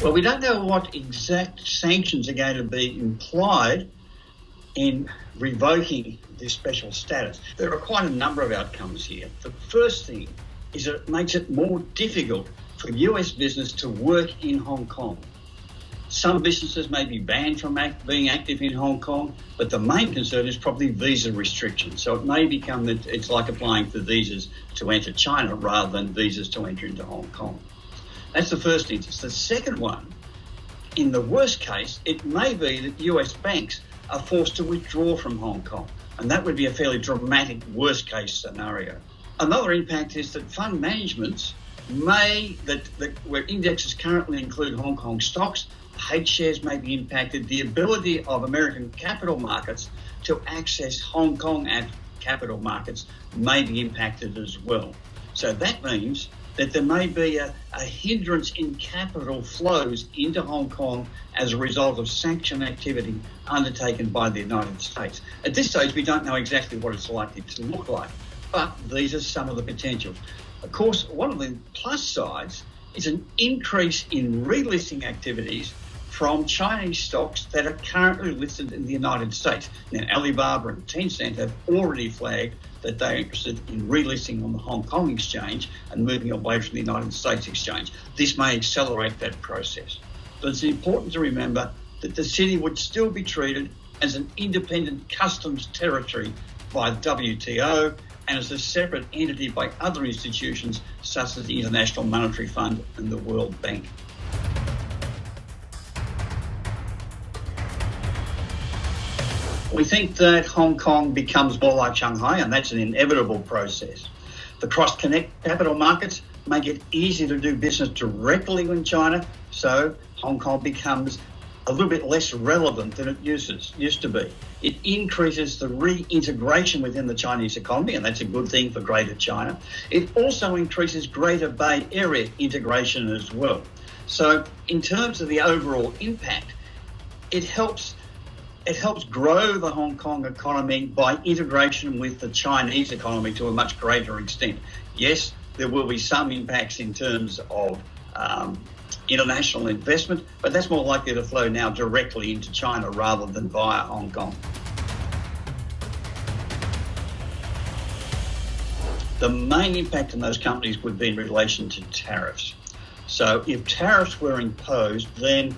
Well, we don't know what exact sanctions are going to be implied in revoking this special status. There are quite a number of outcomes here. The first thing is that it makes it more difficult for US business to work in Hong Kong. Some businesses may be banned from being active in Hong Kong, but the main concern is probably visa restrictions. So it may become that it's like applying for visas to enter China rather than visas to enter into Hong Kong. That's the first instance. The second one, in the worst case, it may be that US banks are forced to withdraw from Hong Kong, and that would be a fairly dramatic worst case scenario. Another impact is that fund managements where indexes currently include Hong Kong stocks, H shares may be impacted. The ability of American capital markets to access Hong Kong capital markets may be impacted as well. So that means that there may be a hindrance in capital flows into Hong Kong as a result of sanction activity undertaken by the United States. At this stage, we don't know exactly what it's likely to look like, but these are some of the potentials. Of course, one of the plus sides is an increase in relisting activities from Chinese stocks that are currently listed in the United States. Now, Alibaba and Tencent have already flagged that they're interested in relisting on the Hong Kong exchange and moving away from the United States exchange. This may accelerate that process. But it's important to remember that the city would still be treated as an independent customs territory by the WTO and as a separate entity by other institutions such as the International Monetary Fund and the World Bank. We think that Hong Kong becomes more like Shanghai, and that's an inevitable process. The cross-connect capital markets make it easier to do business directly with China, so Hong Kong becomes a little bit less relevant than it used to be. It increases the reintegration within the Chinese economy, and that's a good thing for Greater China. It also increases Greater Bay Area integration as well. So in terms of the overall impact, it helps grow the Hong Kong economy by integration with the Chinese economy to a much greater extent. Yes, there will be some impacts in terms of international investment, but that's more likely to flow now directly into China rather than via Hong Kong. The main impact on those companies would be in relation to tariffs. So if tariffs were imposed, then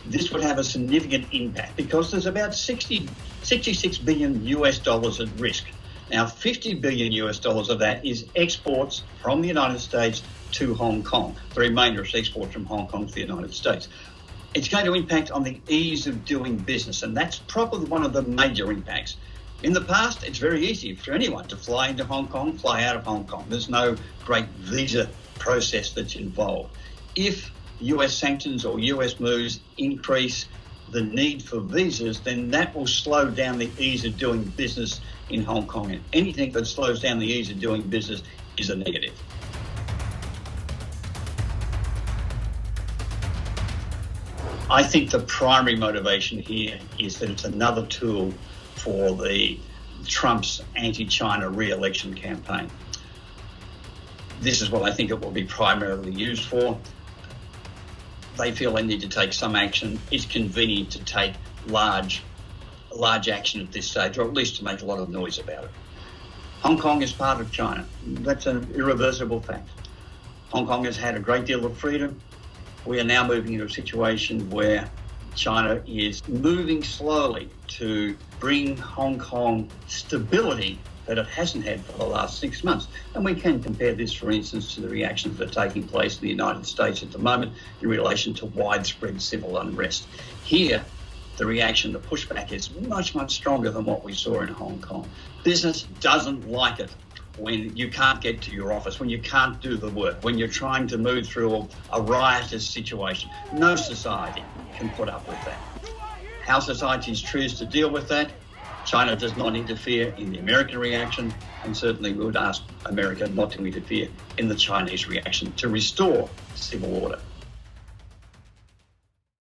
this would have a significant impact because there's about 66 billion US dollars at risk. Now, 50 billion US dollars of that is exports from the United States to Hong Kong. The remainder is exports from Hong Kong to the United States. It's going to impact on the ease of doing business, and that's probably one of the major impacts. In the past, it's very easy for anyone to fly into Hong Kong, fly out of Hong Kong. There's no great visa process that's involved. If US sanctions or US moves increase the need for visas, then that will slow down the ease of doing business in Hong Kong. And anything that slows down the ease of doing business is a negative. I think the primary motivation here is that it's another tool for Trump's anti-China re-election campaign. This is what I think it will be primarily used for. They feel they need to take some action. It's convenient to take large action at this stage, or at least to make a lot of noise about it. Hong Kong is part of China. That's an irreversible fact. Hong Kong has had a great deal of freedom. We are now moving into a situation where China is moving slowly to bring Hong Kong stability that it hasn't had for the last 6 months. And we can compare this, for instance, to the reactions that are taking place in the United States at the moment in relation to widespread civil unrest. Here, the reaction, the pushback is much, much stronger than what we saw in Hong Kong. Business doesn't like it when you can't get to your office, when you can't do the work, when you're trying to move through a riotous situation. No society can put up with that. How societies choose to deal with that, China does not interfere in the American reaction, and certainly we would ask America not to interfere in the Chinese reaction to restore civil order.